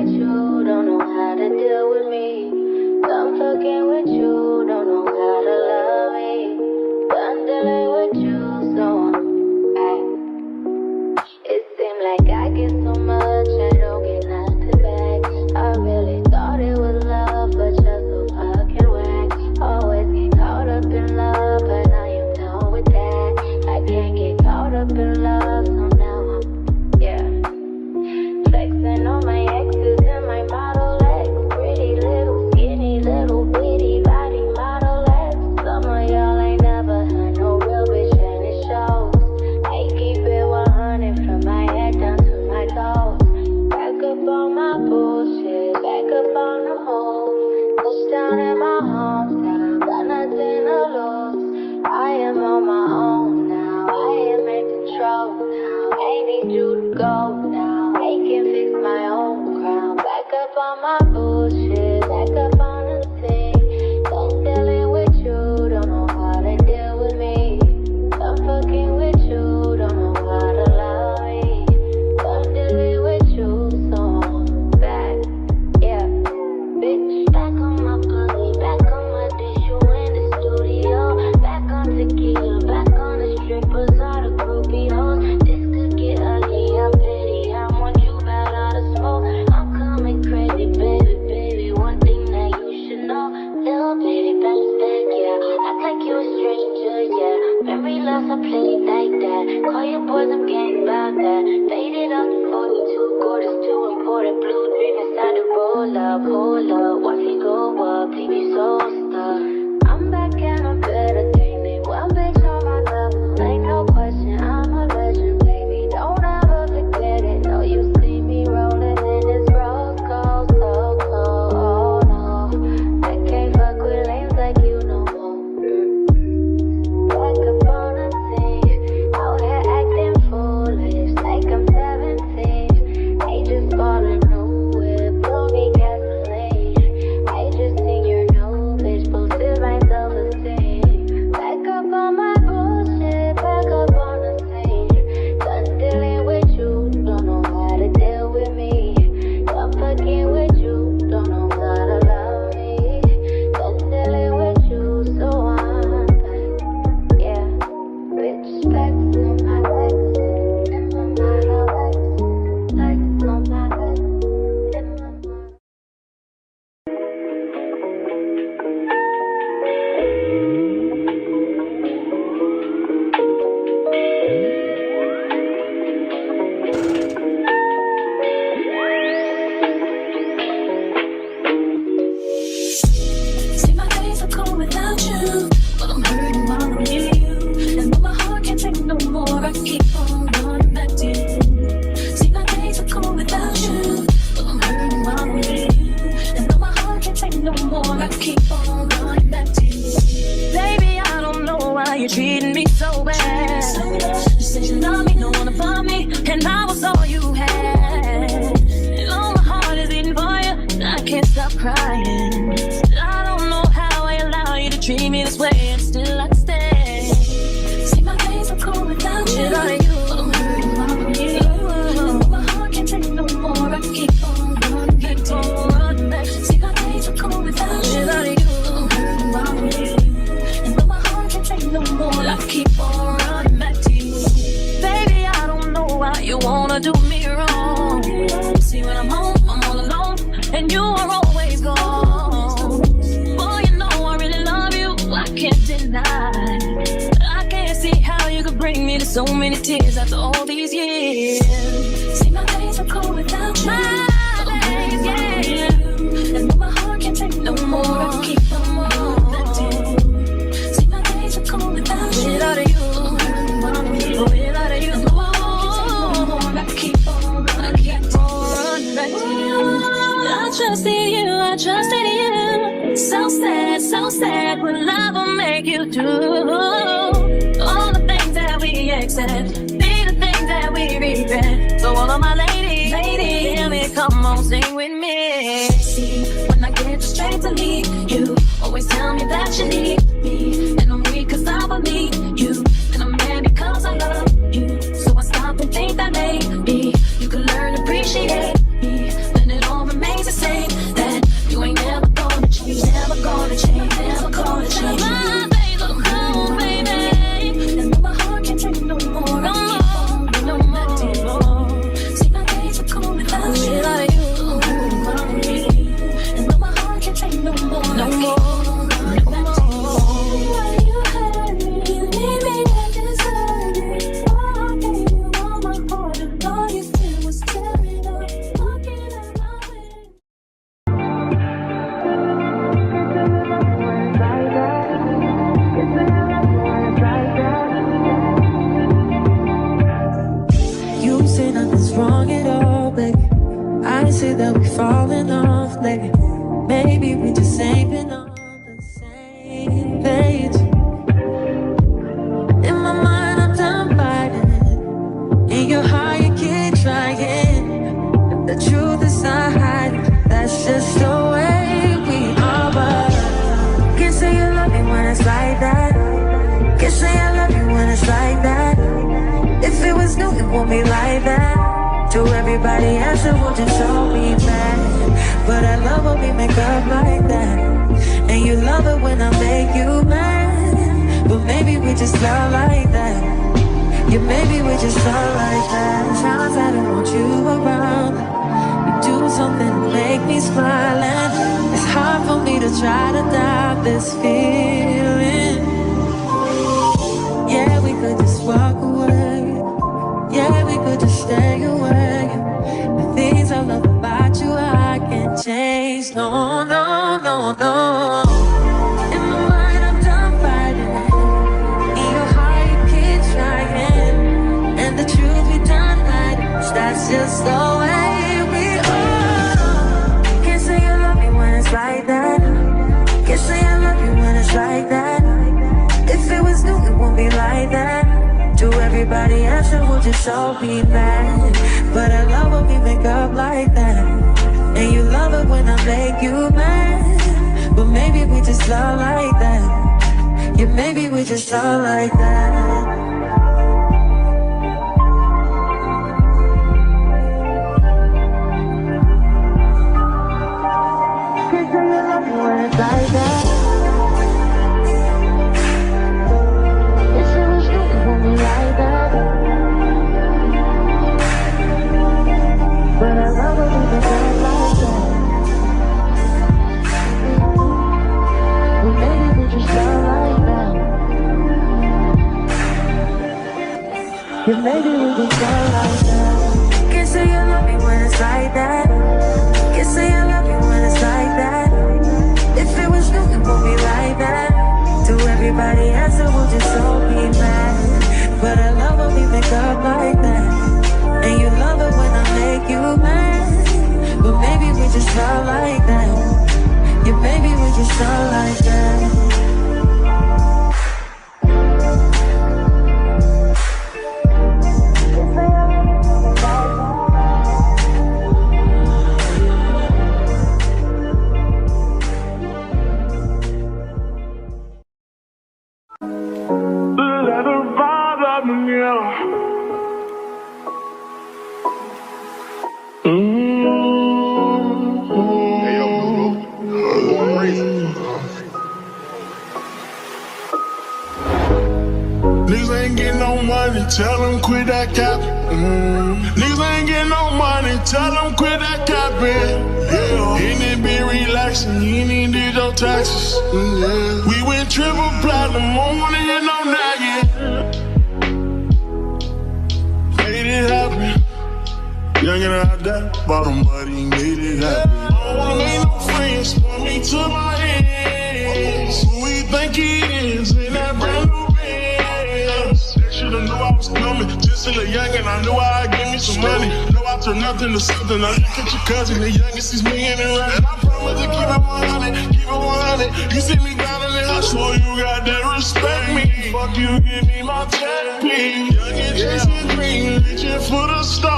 with you, don't know how to deal with me. Done fucking with you, don't know how to love me. Done dealing with you, so it seemed like I get so much, I don't get nothing back. I really thought it was love, but you're so fucking whack. Always get caught up in love, but now you're done with that. I can't get caught up in love, so now I'm, flexing on my exes and my Model X. Pretty little, skinny, little bitty body Model X. Some of y'all ain't never had no real bitch and it shows. I keep it 100 from my head down to my toes. Back up on my bullshit, back up on the move. Touchdown in my hometown, got nothing to lose. I am on my own now, I am in control now. I need you to go now, I can fix my own crown. Back up on my bullshit, back up on the scene. Don't dealing with you, don't know how to deal with me. I'm fucking with you, don't know how to love me. I'm dealing with you, so I'm back, bitch. Back on my pussy, back on my dish, you in the studio. Back on tequila, back on the strippers, all the groupie hoes. This could get ugly, I'm petty, I want you bad out of smoke. I'm coming crazy, baby, one thing that you should know. Little bitty bounce back, act like you a stranger, Memory loss, I play it like that. Call your boys, I'm getting about that. Faded up to 42 quarters, too important. Blue dream inside the roll up, hold up. Watch me go up, leave you so stuck. I'm back and I'm better, think me. One bitch on my level, ain't no question. I'm a legend, baby. Don't ever forget it. No, you see me rolling in this rose gold, so cold. Oh no, I can't fuck with lames like you no more. Back up on the scene, out here acting foolish like I'm 17. I just bought a new whip, blow me gasoline. I just seen your new bitch, boosted my self-esteem. Back up on my bullshit, back up on the scene. Done dealing with you, don't know how to deal with me. Done fucking with you, don't know how to love me. Done dealing with you, so I'm back, bitch. Flex on my legs, and my Model X. Flex on my legs, and my Model. See, my days are cold without you, but I'm hurting while I'm near you. And though my heart can't take no more, I keep on running back to you. See, my days are cold without you, but I'm hurting while I'm near you. And though my heart can't take no more, I keep on running back to you. Baby, I don't know why you're treating me so bad. You said you love me, no one above me, and I was all you had. And all my heart is beating for you, and I can't stop crying. I don't know how I allow you to treat me this way, and still I stay. See, my days are cold without you, but I'm hurting while I'm near you. And though my heart can't take no more, I keep on running back to you. See, my days are cold without you, but I'm hurting while I'm near you. And though my heart can't take no more, I keep on running back to you. Baby, I don't know why you wanna do me wrong. See, when I'm home, I'm all alone, and you are always gone. Boy, you know I really love you, I can't deny. I can't see how you could bring me to so many tears after all these years. See, my days are cold without you. My days, and though my heart can't take no more, I keep on running back to you. See, my days are cold without you. Without you, without you, and though my heart can't take no more, I keep on running back to you. I trusted you. So sad, what love will make you do. All the things that we accept, be the things that we regret. So all of my ladies, hear me, come on, sing with me. See, when I get straight to leave, you always tell me that you need me. And I'm weak cause I believe you, and I'm mad because I love you. So I stop and think that maybe you can learn to appreciate me. Then it all that we falling off lately. Maybe we just ain't been on the same page. In my mind, I'm done fighting. In your heart, you keep trying. The truth is not hiding. That's just the way we are. But can't say you love me when it's like that. Can't say I love you when it's like that. If it was new, it won't be like that. To everybody else, it will just show me bad. But I love when we make up like that. And you love it when I make you mad. But maybe we just love like that. Yeah, maybe we just love like that. Times I don't want you around. You do something to make me smile. And it's hard for me to try to stop this feeling. Yeah, we could just walk away. Yeah, we could just stay away. The things I love about you, I can't change. No, no, no, no. In my mind, I'm done fighting. In your heart, you keep trying. And the truth, we done hiding. That's just the way we are. Can't say you love me when it's like that. Can't say I love you when it's like that. If it was new, it won't be like that. To everybody else, it will just show me bad. But I love when we make up like that. And you love it when I make you mad. But maybe we just love like that. Yeah, maybe we just love like that. Can't say you love me when it's like that. Like that. But I love it when you do like that. Well, maybe we just love like that. Yeah, maybe we just love like that. Can't say you love me when it's like that. Can't say I love you when it's like that. If it was new, it won't be like that. To everybody else, it will just so be mad. But I love when we make up like that. And you love it when I make you mad. But maybe we just love like that. Yeah, maybe we just love like that. Tell them quit that cap. Niggas ain't getting no money. Tell them quit that capping. Yeah. In it be relaxing. You ain't even did your taxes. Yeah. We went triple platinum. Won't wanna hear no nagging. Made it happen. Young and out there. Bottom buddy made it happen. I don't wanna make no friends. Put me to my hands. Who we think he is in that brand new should've knew I was coming. Just still a young and I knew I'd give me some money. Know I turn nothing to something. I look at your cousin, the youngest, he's me and running. I promise to keep it 100, keep it 100. You see me down in the house, so you got to respect me. Fuck you, give me my check, please. Young and chasing dreams, reaching for the stars.